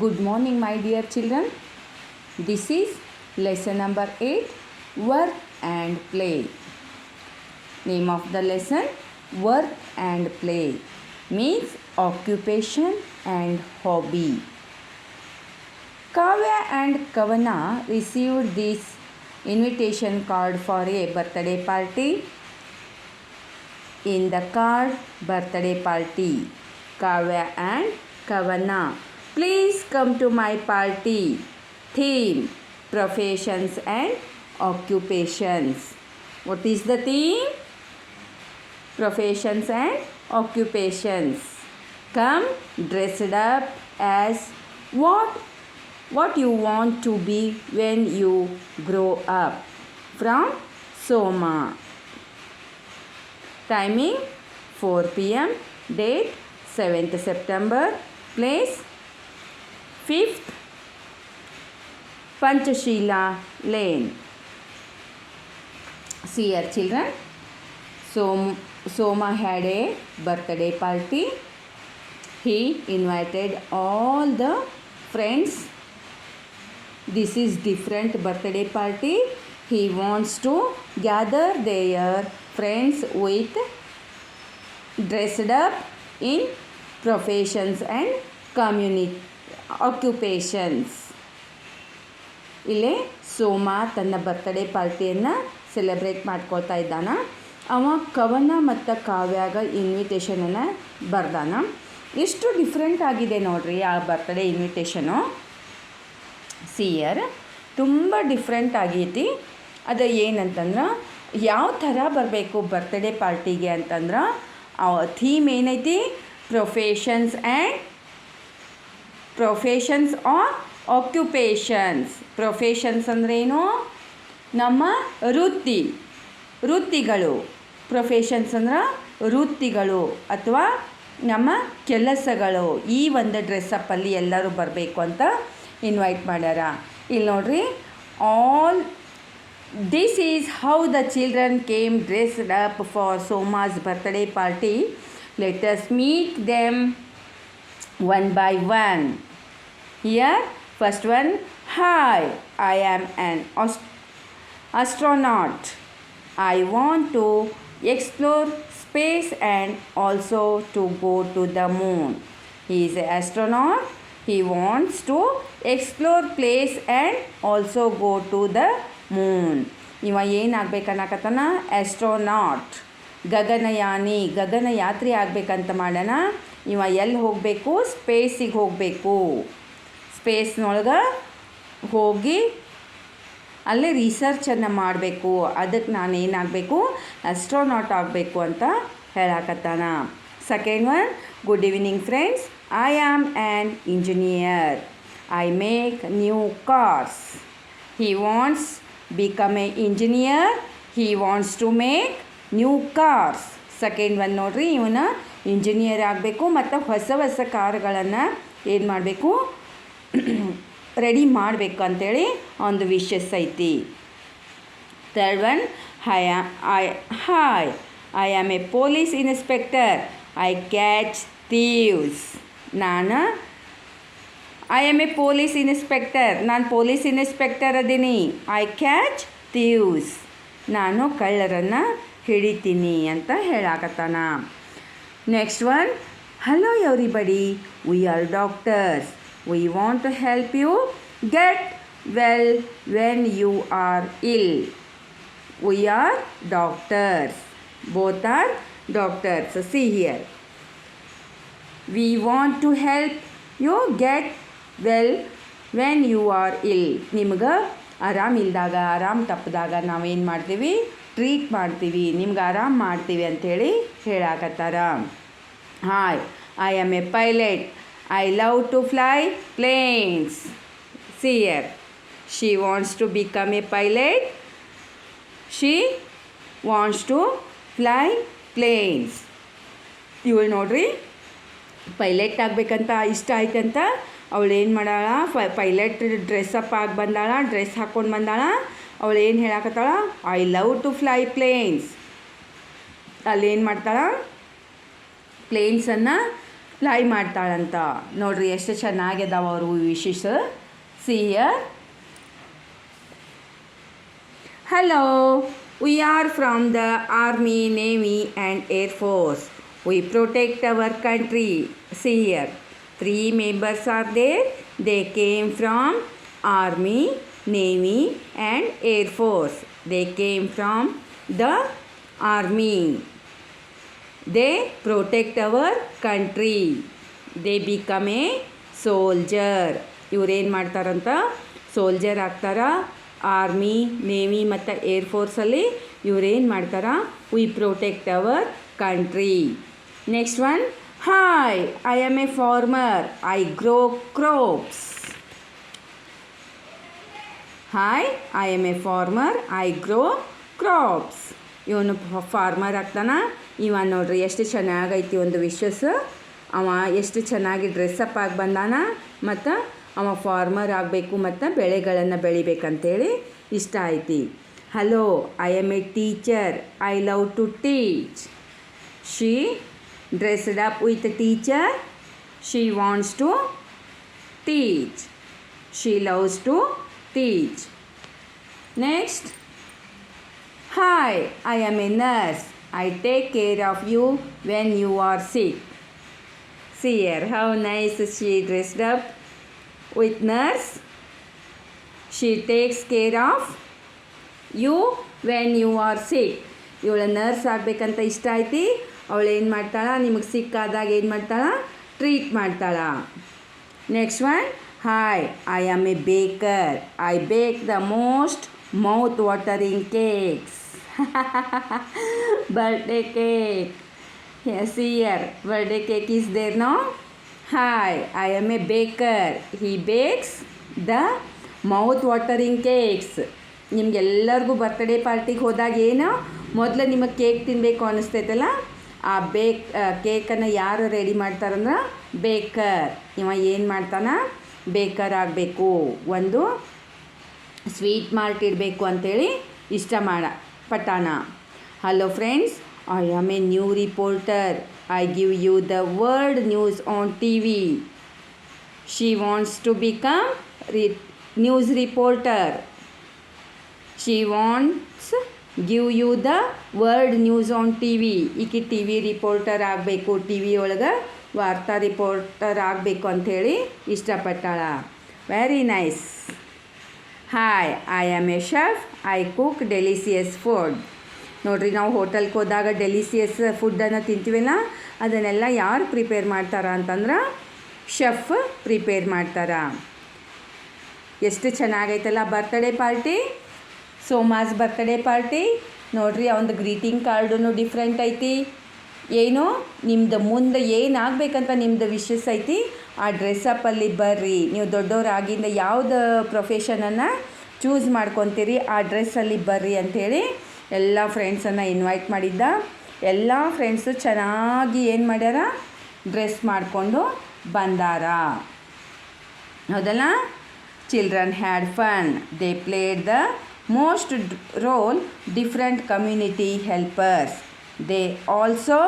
Good morning, my dear children. This is lesson number 8, Work and Play. Name of the lesson, Work and Play, means occupation and hobby. Kavya and Kavana received this invitation card for a birthday party. In the card, birthday party. Kavya and Kavana, please come to my party. Theme, professions and occupations. What is the theme? Professions and occupations. Come dressed up as what you want to be when you grow up. From Soma. Timing 4 p.m. Date 7th September. Place 5th Panchashila Lane. See here, children. Soma had a birthday party. He invited all the friends. This is different birthday party. He wants to gather their friends with dressed up in professions and occupations. ಇಲ್ಲಿ ಸೋಮ ತನ್ನ birthday ಪಾರ್ಟಿಯನ್ನು celebrate ಮಾಡ್ಕೊಳ್ತಾ ಇದ್ದಾನ. ಅವ ಕವನ ಮತ್ತು ಕಾವ್ಯಾಗ ಇನ್ವಿಟೇಷನನ್ನು ಬರ್ದಾನ. ಎಷ್ಟು different ಆಗಿದೆ ನೋಡ್ರಿ ಆ ಬರ್ತ್ಡೇ ಇನ್ವಿಟೇಷನು. ಸಿಯರ್ ತುಂಬ ಡಿಫ್ರೆಂಟ್ ಆಗೈತಿ. ಅದು ಏನಂತಂದ್ರೆ ಯಾವ ಥರ ಬರಬೇಕು ಬರ್ತ್ಡೇ ಪಾರ್ಟಿಗೆ ಅಂತಂದ್ರೆ ಥೀಮ್ ಏನೈತಿ, ಪ್ರೊಫೆಷನ್ಸ್ ಆರ್ ಆಕ್ಯುಪೇಷನ್ಸ್. ಪ್ರೊಫೆಷನ್ಸ್ ಅಂದ್ರೇನು? ನಮ್ಮ ವೃತ್ತಿಗಳು. ಪ್ರೊಫೆಷನ್ಸ್ ಅಂದ್ರೆ ವೃತ್ತಿಗಳು ಅಥವಾ ನಮ್ಮ ಕೆಲಸಗಳು. ಈ ಒಂದು ಡ್ರೆಸ್ಸಪ್ಪಲ್ಲಿ ಎಲ್ಲರೂ ಬರಬೇಕು ಅಂತ ಇನ್ವೈಟ್ ಮಾಡ್ಯಾರ. ಇಲ್ಲಿ ನೋಡ್ರಿ, this is how the children came dressed up for Soma's birthday party. Let us meet them one by one. Here, first one. Hi, I am an astronaut. I want to explore space and also to go to the moon. He is an astronaut. He wants to explore place and also go to the Moon. ಇವ ಏನಾಗಬೇಕನ್ನಕತ್ತಾನ? Astronaut, ಗಗನಯಾನಿ, ಗಗನಯಾತ್ರಿ ಆಗಬೇಕಂತ ಮಾಡೋಣ. ಇವ ಎಲ್ಲಿ ಹೋಗಬೇಕು? ಸ್ಪೇಸಿಗೆ ಹೋಗಬೇಕು. ಸ್ಪೇಸ್ನೊಳಗೆ ಹೋಗಿ ಅಲ್ಲಿ ರಿಸರ್ಚನ್ನು ಮಾಡಬೇಕು. ಅದಕ್ಕೆ ನಾನು ಏನಾಗಬೇಕು? ಆಸ್ಟ್ರೋನಾಟ್ ಆಗಬೇಕು ಅಂತ ಹೇಳಕತ್ತಾನ. Second one. Good evening friends, I am an engineer. I make new cars. He wants become an engineer. He wants to make new cars. Second one ನೋಡ್ರಿ, ಇವನ ಇಂಜಿನಿಯರ್ ಆಗಬೇಕು ಮತ್ತು ಹೊಸ ಹೊಸ ಕಾರುಗಳನ್ನು ಏನು ಮಾಡಬೇಕು? ರೆಡಿ ಮಾಡಬೇಕು ಅಂಥೇಳಿ ಒಂದು ವಿಶಸ್ ಐತಿ. Third one. I am a police inspector. I catch thieves. I am a police inspector. ನಾನು ಪೊಲೀಸ್ ಇನ್ಸ್ಪೆಕ್ಟರ್ ಅದೀನಿ. I catch thieves. ನಾನು ಕಳ್ಳರನ್ನು ಹಿಡಿತೀನಿ ಅಂತ ಹೇಳಾಕತ್ತಾನ. Next one. Hello everybody, we are doctors. We want to help you get well when you are ill. We are doctors. Both are doctors. See here. We want to help you get well when you are ill. ನಿಮ್ಗೆ ಆರಾಮಿಲ್ದಾಗ, ಆರಾಮ್ ತಪ್ಪಿದಾಗ ನಾವೇನು ಮಾಡ್ತೀವಿ? Treat ಮಾಡ್ತೀವಿ, ನಿಮ್ಗೆ ಆರಾಮ್ ಮಾಡ್ತೀವಿ ಅಂಥೇಳಿ ಹೇಳಾಕತ್ತಾರ. Hi, I am a pilot. I love to fly planes. See here, she wants to become a pilot. She wants to fly planes. ಇವಳು ನೋಡ್ರಿ, ಪೈಲಟ್ ಆಗಬೇಕಂತ ಇಷ್ಟ ಆಯ್ತಂತ ಅವಳು ಏನು ಮಾಡಾಳ? ಪೈಲಟ್ ಡ್ರೆಸ್ಸಪ್ ಆಗಿ ಬಂದಾಳ, ಡ್ರೆಸ್ ಹಾಕ್ಕೊಂಡು ಬಂದಾಳ. ಅವಳು ಏನು ಹೇಳಾಕತ್ತಾಳ? I love to fly planes. ಅಲ್ಲೇನು ಮಾಡ್ತಾಳ? ಪ್ಲೇನ್ಸನ್ನು ಫ್ಲೈ ಮಾಡ್ತಾಳಂತ. ನೋಡ್ರಿ ಎಷ್ಟು ಚೆನ್ನಾಗಿದಾವ ಅವರು ವಿಶೇಷ. See here. Hello, we are from the Army, Navy and Air Force. We protect our country. See here, 3 members are there. They came from Army, Navy and Air Force. They came from the Army. They protect our country. They become a soldier. ಇವ್ರೇನು ಮಾಡ್ತಾರಂತ, soldier ಆಗ್ತಾರ. Army, navy ಮತ್ತು air ಫೋರ್ಸಲ್ಲಿ ಇವರೇನು ಮಾಡ್ತಾರ, we protect our country. Next one, hi I am a farmer, I grow crops. Hi I am a farmer, I grow crops. ಇವನು farmer ಆಗ್ತಾನ. ಇವ ನೋಡ್ರಿ ಎಷ್ಟು ಚೆನ್ನಾಗೈತಿ ಒಂದು ವಿಶಸ್. ಅವ ಎಷ್ಟು ಚೆನ್ನಾಗಿ ಡ್ರೆಸ್ಅಪ್ ಆಗಿ ಬಂದಾನ ಮತ್ತು ಅವ ಫಾರ್ಮರ್ ಆಗಬೇಕು ಮತ್ತು ಬೆಳೆಗಳನ್ನು ಬೆಳಿಬೇಕಂತೇಳಿ ಇಷ್ಟ ಐತಿ. Hello I am a teacher, I love to teach. She dressed up with teacher, she wants to teach, she loves to teach. Next, hi I am a nurse, I take care of you when you are sick. See here how nice she dressed up with nurse. She takes care of you when you are sick. ಇವಳು nurse ಆಗಬೇಕಂತ ಇಷ್ಟ ಐತಿ. ಅವಳು ಏನು ಮಾಡ್ತಾಳ, ನಿಮಗೆ ಸಿಕ್ಕಾದಾಗ ಏನು ಮಾಡ್ತಾಳ, ಟ್ರೀಟ್ ಮಾಡ್ತಾಳ. Next one, hi I am a baker, I bake the most mouth watering cakes. Birthday cake. Yes, here, birthday cake is there, no? Hi, I am a baker. He bakes the mouth-watering cakes. ನಿಮಗೆಲ್ಲರಿಗೂ birthday ಪಾರ್ಟಿಗೆ ಹೋದಾಗ ಏನು ಮೊದಲು ನಿಮಗೆ cake ತಿನ್ನಬೇಕು ಅನ್ನಿಸ್ತೈತಲ್ಲ, ಆ ಕೇಕನ್ನು ಯಾರು ready ಮಾಡ್ತಾರಂದ್ರೆ ಬೇಕರ್. ಇವ ಏನು ಮಾಡ್ತಾನ, ಬೇಕರ್ ಆಗಬೇಕು, ಒಂದು ಸ್ವೀಟ್ ಮಾರ್ಟ್ ಇಡಬೇಕು ಅಂಥೇಳಿ ಇಷ್ಟ ಪಟ್ಟಾನ. Hello friends, I am a new reporter. I give you the world news on TV. She wants to become news reporter. She wants give you the world news on TV. ಈಕೆ T V reporter ಆಗಬೇಕು, T V ಒಳಗೆ ವಾರ್ತಾ reporter ಆಗಬೇಕು ಅಂಥೇಳಿ ಇಷ್ಟಪಟ್ಟಾಳ. Very nice. Hi I am a chef, I cook delicious food. ನೋಡಿರಿ, ನಾವು ಹೋಟೆಲ್ಗೆ ಹೋದಾಗ ಡೆಲಿಸಿಯಸ್ ಫುಡ್ಡನ್ನು ತಿಂತೀವಲ್ಲ, ಅದನ್ನೆಲ್ಲ ಯಾರು ಪ್ರಿಪೇರ್ ಮಾಡ್ತಾರ ಅಂತಂದ್ರೆ ಶೆಫ್ ಪ್ರಿಪೇರ್ ಮಾಡ್ತಾರ. ಎಷ್ಟು ಚೆನ್ನಾಗೈತಲ್ಲ ಬರ್ತ್ಡೇ ಪಾರ್ಟಿ, ಸೋಮಾಸ್ ಬರ್ತ್ಡೇ ಪಾರ್ಟಿ. ನೋಡಿರಿ, ಅವನದು ಗ್ರೀಟಿಂಗ್ ಕಾರ್ಡೂ ಡಿಫ್ರೆಂಟ್ ಐತಿ. ಏನು ನಿಮ್ಮದು ಮುಂದೆ ಏನಾಗಬೇಕಂತ ನಿಮ್ಮದು ವಿಶಸ್ ಐತಿ, ಆ ಡ್ರೆಸ್ಸಪ್ಪಲ್ಲಿ ಬರ್ರಿ. ನೀವು ದೊಡ್ಡವರಾಗಿಂದ ಯಾವ್ದು ಪ್ರೊಫೆಷನನ್ನು ಚೂಸ್ ಮಾಡ್ಕೊತೀರಿ ಆ ಡ್ರೆಸ್ಸಲ್ಲಿ ಬರ್ರಿ ಅಂಥೇಳಿ ಎಲ್ಲ ಫ್ರೆಂಡ್ಸನ್ನು ಇನ್ವೈಟ್ ಮಾಡಿದ್ದ. ಎಲ್ಲ ಫ್ರೆಂಡ್ಸು ಚೆನ್ನಾಗಿ ಏನು ಮಾಡ್ಯಾರ, ಡ್ರೆಸ್ ಮಾಡಿಕೊಂಡು ಬಂದಾರ. ಹೌದಲ್ಲ? Children had fun. They played the most role different community helpers. They also